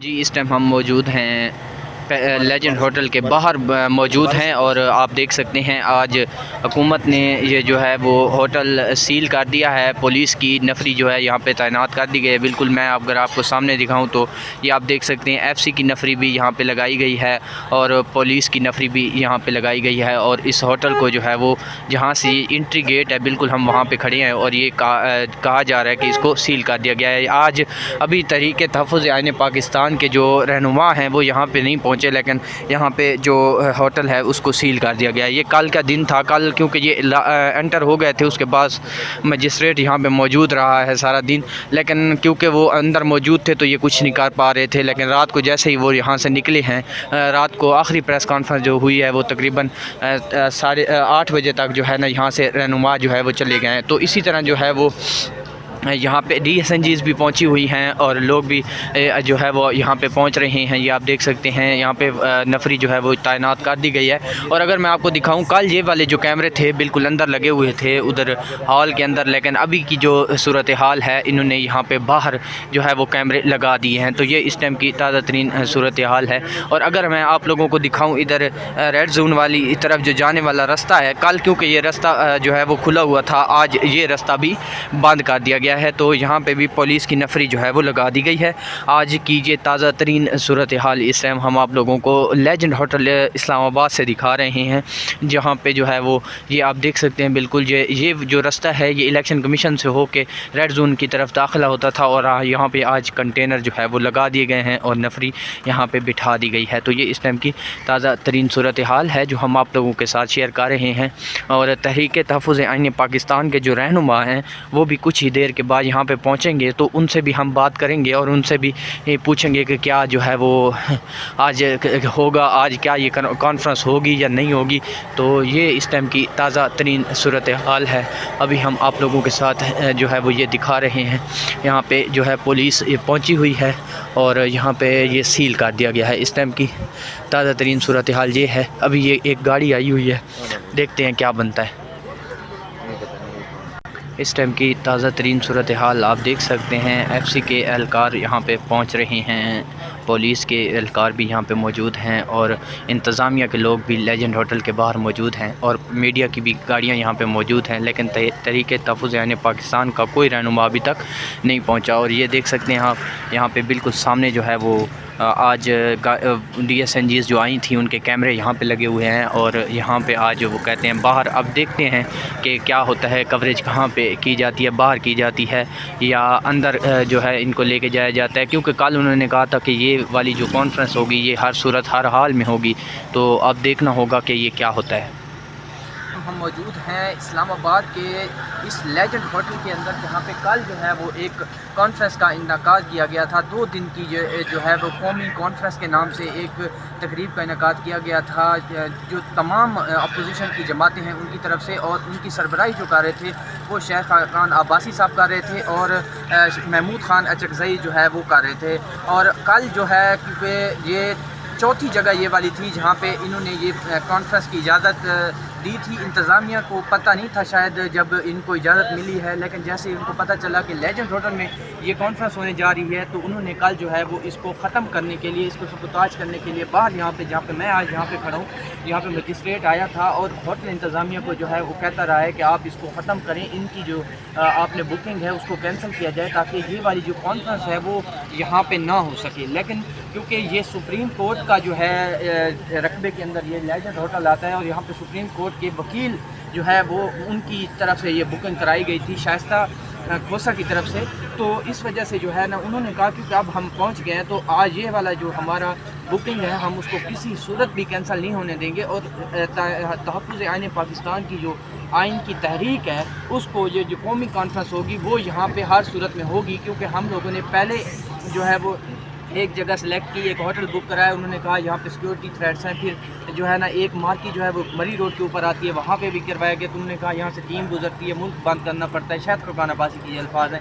جی اس time ہم موجود ہیں لیجنڈ ہوٹل کے باہر موجود ہیں اور آپ دیکھ سکتے ہیں آج حکومت نے یہ جو ہے وہ ہوٹل سیل کر دیا ہے. پولیس کی نفری جو ہے یہاں پہ تعینات کر دی گئی ہے. بالکل میں اگر آپ کو سامنے دکھاؤں تو یہ آپ دیکھ سکتے ہیں ایف سی کی نفری بھی یہاں پہ لگائی گئی ہے اور پولیس کی نفری بھی یہاں پہ لگائی گئی ہے. اور اس ہوٹل کو جو ہے وہ جہاں سے انٹری گیٹ ہے بالکل ہم وہاں پہ کھڑے ہیں اور یہ کہا جا رہا ہے کہ اس کو سیل کر دیا گیا ہے. آج ابھی تحریک تحفظ آئین پاکستان کے جو رہنما ہیں وہ یہاں پہ نہیں پہنچے لیکن یہاں پہ جو ہوٹل ہے اس کو سیل کر دیا گیا ہے. یہ کل کا دن تھا. کل کیونکہ یہ انٹر ہو گئے تھے اس کے بعد مجسٹریٹ یہاں پہ موجود رہا ہے سارا دن لیکن کیونکہ وہ اندر موجود تھے تو یہ کچھ نہیں کر پا رہے تھے. لیکن رات کو جیسے ہی وہ یہاں سے نکلے ہیں رات کو آخری پریس کانفرنس جو ہوئی ہے وہ تقریباً 8:30 بجے تک جو ہے نا یہاں سے رہنما جو ہے وہ چلے گئے ہیں. تو اسی طرح جو ہے وہ یہاں پہ ڈی ایس این جیز بھی پہنچی ہوئی ہیں اور لوگ بھی جو ہے وہ یہاں پہ پہنچ رہے ہیں. یہ آپ دیکھ سکتے ہیں یہاں پہ نفری جو ہے وہ تعینات کر دی گئی ہے. اور اگر میں آپ کو دکھاؤں کل یہ والے جو کیمرے تھے بالکل اندر لگے ہوئے تھے ادھر ہال کے اندر لیکن ابھی کی جو صورتحال ہے انہوں نے یہاں پہ باہر جو ہے وہ کیمرے لگا دیے ہیں. تو یہ اس ٹائم کی تازہ ترین صورتحال ہے. اور اگر میں آپ لوگوں کو دکھاؤں ادھر ریڈ زون والی طرف جو جانے والا رستہ ہے کل کیونکہ یہ رستہ جو ہے وہ کھلا ہوا تھا آج یہ رستہ بھی بند کر دیا گیا ہے. تو یہاں پہ بھی پولیس کی نفری جو ہے وہ لگا دی گئی ہے. آج کی یہ تازہ ترین صورتحال اس ٹائم ہم آپ لوگوں کو لیجنڈ ہوٹل اسلام آباد سے دکھا رہے ہیں جہاں پہ جو ہے وہ یہ آپ دیکھ سکتے ہیں بالکل یہ جو رستہ ہے یہ الیکشن کمیشن سے ہو کے ریڈ زون کی طرف داخلہ ہوتا تھا اور یہاں پہ آج کنٹینر جو ہے وہ لگا دیے گئے ہیں اور نفری یہاں پہ بٹھا دی گئی ہے. تو یہ اس ٹائم کی تازہ ترین صورتحال ہے جو ہم آپ لوگوں کے ساتھ شیئر کر رہے ہیں. اور تحریک تحفظ آئین پاکستان کے جو رہنما ہیں وہ بھی کچھ ہی دیر کے بعد یہاں پہ پہنچیں گے تو ان سے بھی ہم بات کریں گے اور ان سے بھی پوچھیں گے کہ کیا جو ہے وہ آج ہوگا, آج کیا یہ کانفرنس ہوگی یا نہیں ہوگی. تو یہ اس ٹائم کی تازہ ترین صورتحال ہے. ابھی ہم آپ لوگوں کے ساتھ جو ہے وہ یہ دکھا رہے ہیں یہاں پہ جو ہے پولیس پہنچی ہوئی ہے اور یہاں پہ یہ سیل کر دیا گیا ہے. اس ٹائم کی تازہ ترین صورتحال یہ ہے. ابھی یہ ایک گاڑی آئی ہوئی ہے, دیکھتے ہیں کیا بنتا ہے. اس ٹائم کی تازہ ترین صورتحال آپ دیکھ سکتے ہیں. ایف سی کے اہلکار یہاں پہ پہنچ رہے ہیں, پولیس کے اہلکار بھی یہاں پہ موجود ہیں اور انتظامیہ کے لوگ بھی لیجنڈ ہوٹل کے باہر موجود ہیں اور میڈیا کی بھی گاڑیاں یہاں پہ موجود ہیں. لیکن تحریک تحفظ آئین پاکستان کا کوئی رہنما ابھی تک نہیں پہنچا. اور یہ دیکھ سکتے ہیں آپ یہاں پہ بالکل سامنے جو ہے وہ آج ڈی ایس این جیز جو آئی تھیں ان کے کیمرے یہاں پہ لگے ہوئے ہیں اور یہاں پہ آج وہ کہتے ہیں باہر. اب دیکھتے ہیں کہ کیا ہوتا ہے, کوریج کہاں پہ کی جاتی ہے, باہر کی جاتی ہے یا اندر جو ہے ان کو لے کے جایا جاتا ہے. کیونکہ کل انہوں نے کہا تھا کہ یہ والی جو کانفرنس ہوگی یہ ہر صورت ہر حال میں ہوگی. تو اب دیکھنا ہوگا کہ یہ کیا ہوتا ہے. ہم موجود ہیں اسلام آباد کے اس لیجنڈ ہوٹل کے اندر جہاں پہ کل جو ہے وہ ایک کانفرنس کا انعقاد کیا گیا تھا. 2 دن کی جو ہے وہ قومی کانفرنس کے نام سے ایک تقریب کا انعقاد کیا گیا تھا جو تمام اپوزیشن کی جماعتیں ہیں ان کی طرف سے, اور ان کی سربراہی جو کر رہے تھے وہ شیخ خاقان عباسی صاحب کر رہے تھے اور محمود خان اچکزئی جو ہے وہ کر رہے تھے. اور کل جو ہے کیونکہ یہ چوتھی جگہ یہ والی تھی جہاں پہ انہوں نے یہ کانفرنس کی اجازت دی تھی. انتظامیہ کو پتہ نہیں تھا شاید جب ان کو اجازت ملی ہے, لیکن جیسے ان کو پتہ چلا کہ لیجنڈ ہوٹل میں یہ کانفرنس ہونے جا رہی ہے تو انہوں نے کل جو ہے وہ اس کو ختم کرنے کے لیے, اس کو سبوتاژ کرنے کے لیے باہر یہاں پہ میں آج یہاں پہ کھڑا ہوں یہاں پہ مجسٹریٹ آیا تھا اور ہوٹل انتظامیہ کو جو ہے وہ کہتا رہا ہے کہ آپ اس کو ختم کریں, ان کی جو آپ نے بکنگ ہے اس کو کینسل کیا جائے تاکہ یہ والی جو کانفرنس ہے وہ یہاں پہ نہ ہو سکے. لیکن کیونکہ یہ سپریم کورٹ کا جو ہے رقبے کے اندر یہ لیجنڈ ہوٹل آتا ہے اور یہاں پہ سپریم کورٹ کے وکیل جو ہے وہ ان کی طرف سے یہ بکنگ کرائی گئی تھی شائستہ کھوسہ کی طرف سے. تو اس وجہ سے جو ہے نا انہوں نے کہا کہ اب ہم پہنچ گئے ہیں تو آج یہ والا جو ہمارا بکنگ ہے ہم اس کو کسی صورت بھی کینسل نہیں ہونے دیں گے. اور تحفظ آئین پاکستان کی جو آئین کی تحریک ہے اس کو یہ جو قومی کانفرنس ہوگی وہ یہاں پہ ہر صورت میں ہوگی. کیونکہ ہم لوگوں نے پہلے جو ہے وہ ایک جگہ سلیکٹ کی, ایک ہوٹل بک کرایا, انہوں نے کہا یہاں پہ سیکورٹی تھریٹس ہیں. پھر جو ہے نا ایک مارکی جو ہے وہ مری روڈ کے اوپر آتی ہے وہاں پہ بھی کروایا گیا تو انہوں نے کہا یہاں سے ٹیم گزرتی ہے, ملک بند کرنا پڑتا ہے. شاید خاقان عباسی کی یہ الفاظ ہیں.